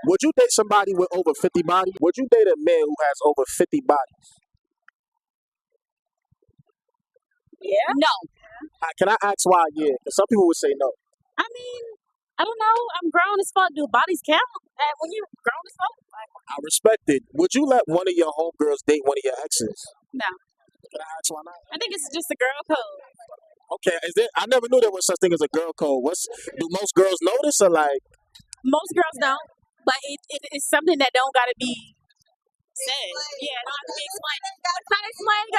Would you date somebody with over 50 bodies? Would you date a man who has over 50 bodies? Yeah. No. Can I ask why? Yeah, 'cause some people would say no. I mean, I don't know. I'm grown as fuck. Do bodies count? When you're grown as fuck? I respect it. Would you let one of your homegirls date one of your exes? No. Can I ask why not? I think it's just a girl code. Okay, I never knew there was such thing as a girl code. Do most girls know this or like? Most girls don't, but it's something that don't gotta be said. Yeah, it don't have to be explained. It's not explained.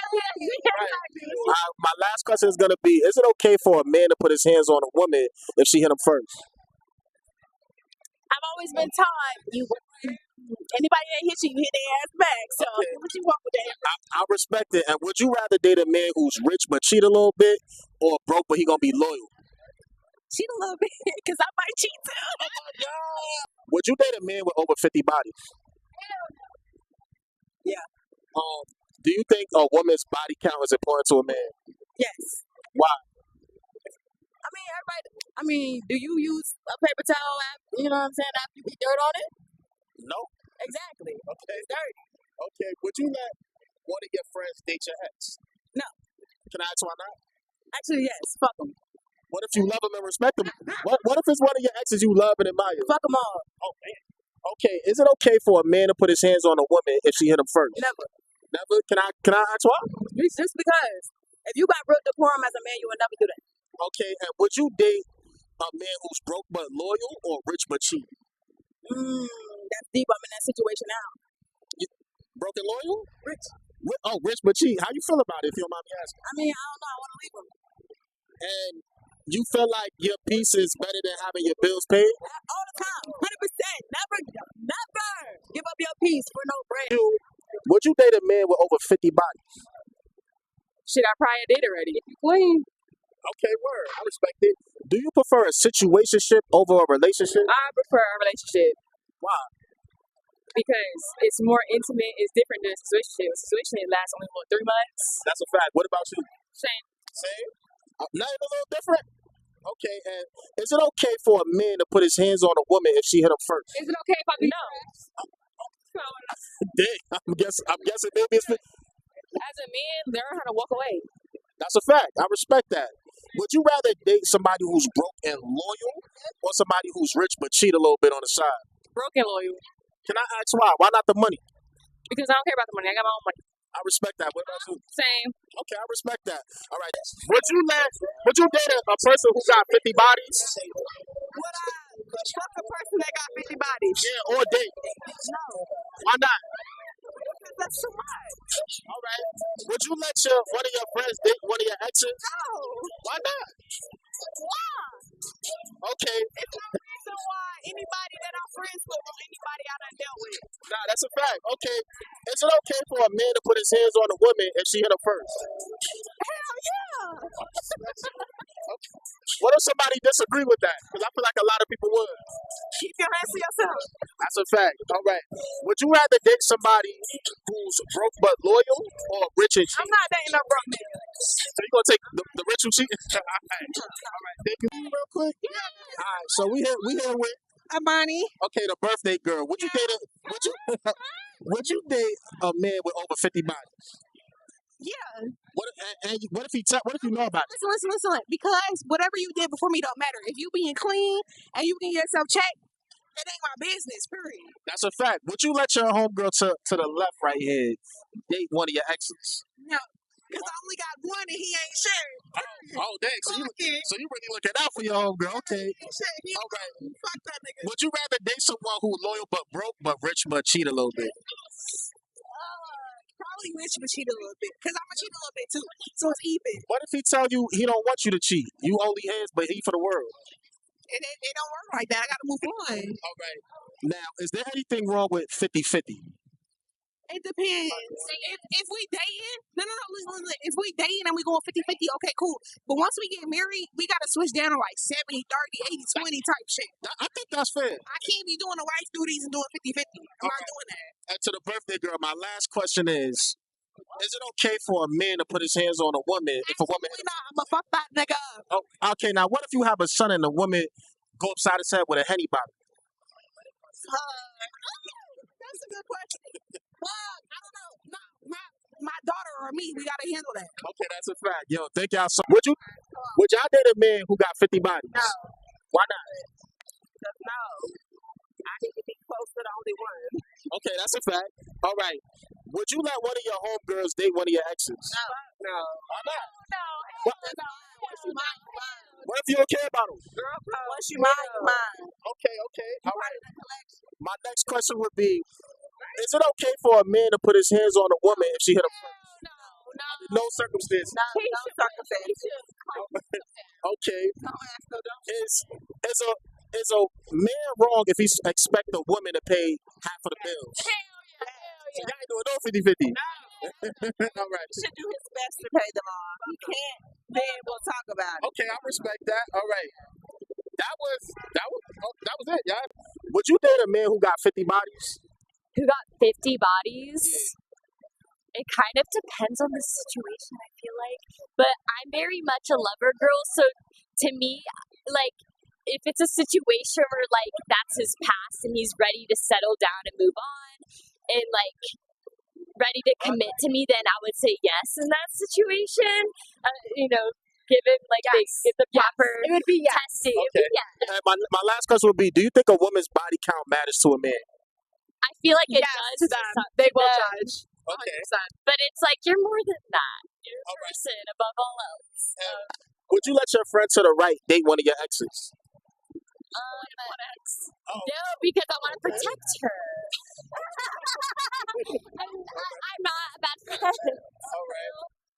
My last question is gonna be: is it okay for a man to put his hands on a woman if she hit him first? I've always been taught anybody that hits you, you hit their ass back. So Okay. do what you want with that. I respect it. And would you rather date a man who's rich but cheat a little bit, or broke but he gonna be loyal? Cheat a little bit, because I might cheat too. Would you date a man with over 50 bodies? Yeah. Do you think a woman's body count is important to a man? Yes. Why? I mean, do you use a paper towel after, you know what I'm saying, after you get dirt on it? No. Exactly. Okay. It's dirty. Okay. Would you let one of your friends date your ex? No. Can I ask why not? Actually, yes. Fuck them. What if you love him and respect him? What if it's one of your exes you love and admire? Fuck them all. Oh man. Okay. Is it okay for a man to put his hands on a woman if she hit him first? Never. Never. Can I ask why? Just because. If you got real decorum as a man, you would never do that. Okay. And would you date a man who's broke but loyal or rich but cheap? That's deep. I'm in that situation now. Broke and loyal? Rich. Rich but cheap. How you feel about it if you don't mind me asking? I mean, I don't know. I want to leave him. And you feel like your piece is better than having your bills paid? All the time. 100%. Never give up your piece for no bread. Would you date a man with over 50 bodies? Shit, I probably did already. If you clean. Okay, word. I respect it. Do you prefer a situationship over a relationship? I prefer a relationship. Why? Because it's more intimate. It's different than a situationship. A situationship lasts only, 3 months? That's a fact. What about you? Same. Same? Nothing a little different? Okay, and is it okay for a man to put his hands on a woman if she hit him first? Is it okay if I be no? Damn, I'm guessing maybe it's... As a man, learn how to walk away. That's a fact. I respect that. Would you rather date somebody who's broke and loyal or somebody who's rich but cheat a little bit on the side? Broke and loyal. Can I ask why? Why not the money? Because I don't care about the money. I got my own money. I respect that. What about you? Same. Okay, I respect that. All right. Would you date a person who got 50 bodies? Would I fuck a person that got 50 bodies? Yeah, or date? No. Why not? Because that's too much. All right. Would you let one of your friends date one of your exes? No. Why not? Why? Okay. It's no reason why anybody that I'm friends with or anybody I done dealt with. Nah, that's a fact. Okay. Is it okay for a man to put his hands on a woman if she hit him first? Hell yeah. What if somebody disagree with that? Because I feel like a lot of people would. Keep your hands to yourself. That's a fact. All right. Would you rather date somebody who's broke but loyal or rich and cheap? I'm not dating no broke man. So you gonna take the rich and cheap? All right. Thank you real quick. All right. So we here with Amani. okay, the birthday girl. Would you date would you date a man with over 50 bodies? Yeah. What if you know about it? Listen. Because whatever you did before me don't matter. If you being clean and you getting yourself checked, it ain't my business, period. That's a fact. Would you let your homegirl to the left right here date one of your exes? No. Because I only got one and he ain't sure. Oh, dang. So you really looking out for your homegirl. Okay. All right. Fuck that nigga. Would you rather date someone who's loyal but broke but rich but cheat a little bit? Probably rich but cheat a little bit. Because I'm going to cheat a little bit too. So it's even. What if he tell you he don't want you to cheat? You only his, but he for the world. And it don't work like that. I got to move on. All right. Now, is there anything wrong with 50-50? It depends. If we dating, no, listen. If we dating and we going 50-50, okay, cool. But once we get married, we got to switch down to like 70, 30, 80, 20 type shit. I think that's fair. I can't be doing the wife duties and doing 50-50. I'm not doing that. And to the birthday girl, my last question is it okay for a man to put his hands on a woman if a woman... Absolutely not. I'm a fuck that nigga. Oh, okay, now what if you have a son and the woman go upside his head with a Henny bottle? That's a good question. I don't know. No, my daughter or me, we gotta handle that. Okay, that's a fact. Yo, thank y'all so. Would y'all date a man who got 50 bodies? No. Why not? No. I need to be close to the only one. Okay, that's a fact. All right. Would you let one of your homegirls date one of your exes? No. Why not? What? Once you mine, What if you don't care about them? once you mine, you mine. Okay. All right. My next question would be: is it okay for a man to put his hands on a woman if she hit him first? No circumstances. No circumstances. Okay. Don't ask no dumb Is a man wrong if he expect a woman to pay half of the bills? So y'all ain't doing no 50-50. All right. He should do his best to pay them off. He can't, then we'll talk about it. Okay, I respect that. All right. That was it, y'all. Would you date a man who got 50 bodies? Who got 50 bodies? It kind of depends on the situation, I feel like. But I'm very much a lover girl, so to me, like, if it's a situation where, like, that's his past and he's ready to settle down and move on and, like, ready to commit to me, then I would say yes in that situation. Given, like, they get the proper It would be yes. testing. Okay. And my last question would be: do you think a woman's body count matters to a man? I feel like it Yes, does. to them. They will judge. Okay. 100%. But it's like, you're more than that. You're a All right. person above all else. Would you let your friend to the right date one of your exes? No, because I want to protect her. I'm not a bad friend. All right.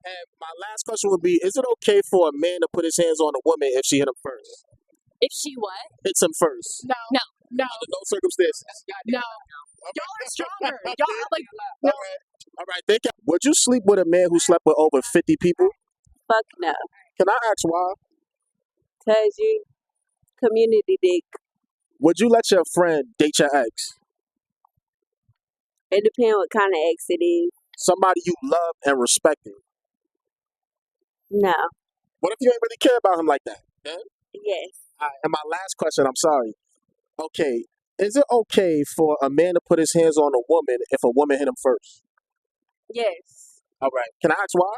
And my last question would be: is it okay for a man to put his hands on a woman if she hit him first? If she what? Hits him first. No. Under no circumstances. No. Y'all are stronger. Y'all are like, All right. All right. Thank you. Would you sleep with a man who slept with over 50 people? Fuck no. Can I ask why? Cause you community dick. Would you let your friend date your ex? It depends what kind of ex it is. Somebody you love and respected. No. What if you ain't really care about him like that? Yes. All right, and my last question, I'm sorry. Okay, is it okay for a man to put his hands on a woman if a woman hit him first? Yes. All right. Can I ask why?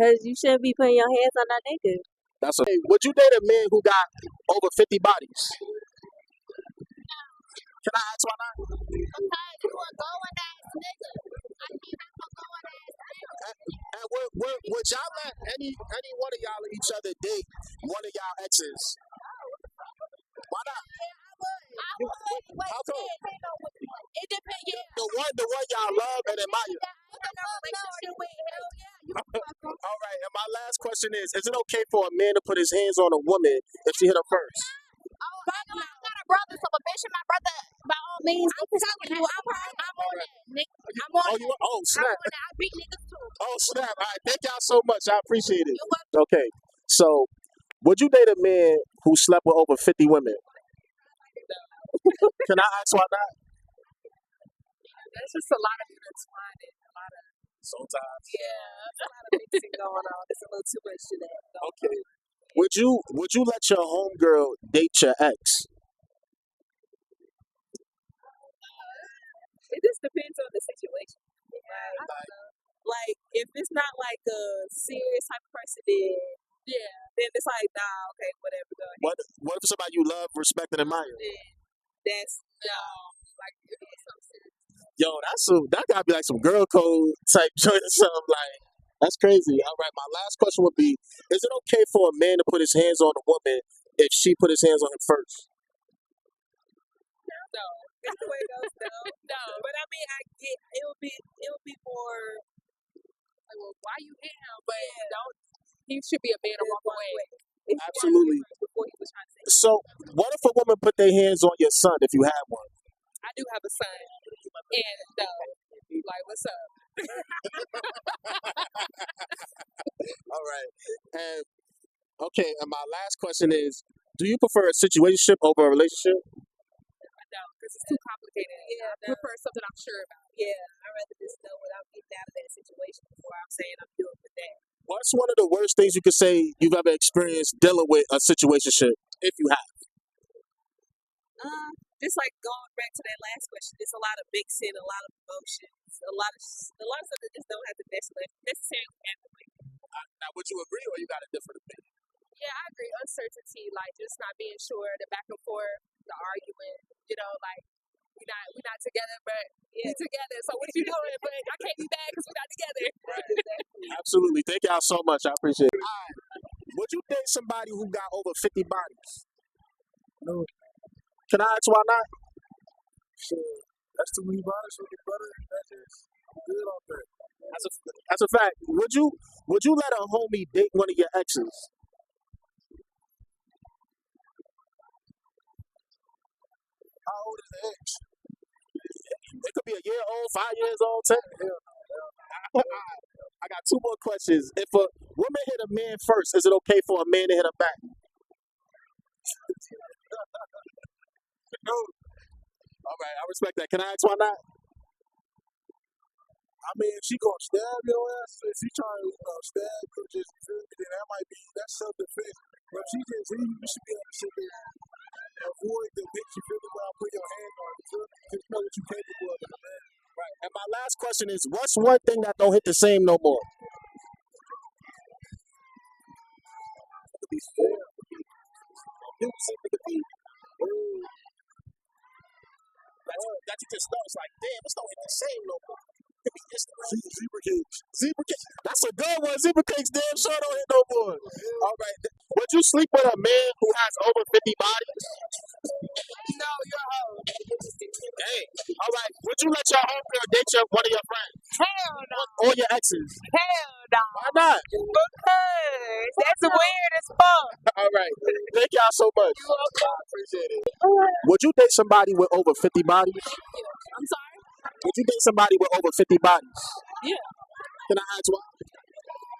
Cause you shouldn't be putting your hands on that nigga. That's okay. Would you date a man who got over 50 bodies? Can I ask why not? Because you a going ass nigga. I mean, I'm a going ass nigga. And would y'all let any one of y'all each other date one of y'all exes? Why not? I would. How come? It depends. Yeah. The one y'all love and admire. Yeah. All right. And my last question is it okay for a man to put his hands on a woman if she hit him first? I'm not a brother, so a bitch is my brother by all means. I'm telling you, I'm on that, nigga. I'm on that. Oh, snap. I beat niggas too. Oh, snap. All right. Thank y'all so much. I appreciate it. Okay. So, would you date a man who slept with over 50 women? Can I ask why not? there's just a lot of intertwining. A lot of, Sometimes. there's a lot of mixing going on. There's a little too much to that. Okay. Would you let your homegirl date your ex? It just depends on the situation. I don't know. Like, if it's not like a serious type of person, then it's like, nah, okay, whatever, go ahead. What if somebody you love, respect, and admire? That's, no, like, if it's something serious. Yo, that gotta be like some girl code type joint or something. Like, that's crazy. All right, my last question would be: is it okay for a man to put his hands on a woman if she put his hands on him first? No, that's the way it goes. No. But I mean, I get it'll be more. Like, well, why you hit him? But don't. He should be a man to walk away. Absolutely. Before he was trying to say, So, what if a woman put their hands on your son if you had one? I do have a son, and no, like, what's up? All right. And okay, and my last question is: do you prefer a situationship over a relationship? No, because it's too complicated. I prefer something I'm sure about. I'd rather just know without getting out of that situation before I'm saying I'm dealing with that. What's one of the worst things you could say you've ever experienced dealing with a situationship, if you have? just like going back to that last question, it's a lot of mixing, a lot of emotions, a lot of stuff that just don't have to necessarily happen. Now, would you agree or you got a different opinion? Yeah, I agree. Uncertainty, like just not being sure, the back and forth, the arguing. You know, like we're not together, but we together. So what are you doing? But I can't be mad because we're not together. Absolutely. Thank y'all so much. I appreciate it. All right. Would you date somebody who got over 50 bodies? No. Can I ask why not? Shit. That's too many bodies for me, brother. That's just good on that. That's a fact. Would you let a homie date one of your exes? How old is the ex? It could be a year old, 5 years old, 10. I got two more questions. If a woman hit a man first, is it okay for a man to hit her back? No. All right, I respect that. Can I ask why not? I mean, if she gonna stab your ass, if she trying to stab you, just feel me, then that's self-defense. But if she just hit you, you should be able to sit there and avoid the bitch you feel me without putting your hands on it. Just know what you're capable of as a man. Right. And my last question is, what's one thing that don't hit the same no more? It could be fair. People seem to be That you just know, it's like, damn, this don't hit the same no more. It could be instant. zebra cakes. Zebra cakes. That's a good one. Zebra cakes damn sure don't hit no more. All right. Would you sleep with a man who has over 50 bodies? No, you're a hoe. Hey. All right. Would you let your homegirl date one of your friends? Hell no. Or your exes? Hell no. Why not? Because that's weird as fuck. All right. Thank y'all so much. I appreciate it. Would you date somebody with over 50 bodies? I'm sorry? Would you date somebody with over 50 bodies? Yeah. Can I ask why?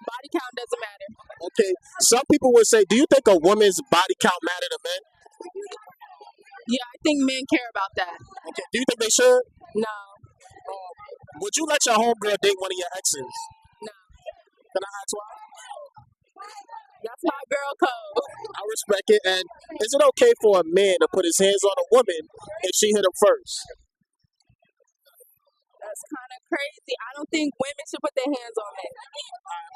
Body count doesn't matter. Okay. Some people would say, do you think a woman's body count matter to men? Yeah, I think men care about that. Okay. Do you think they should? No. Would you let your homegirl date one of your exes? No. Can I ask why? That's my girl code. I respect it. And is it okay for a man to put his hands on a woman if she hit him first? That's kind of crazy. I don't think women should put their hands on men.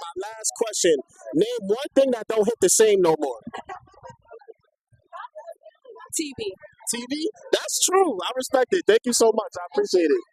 My last question. Name one thing that don't hit the same no more. TV. TV? That's true. I respect it. Thank you so much. I appreciate it.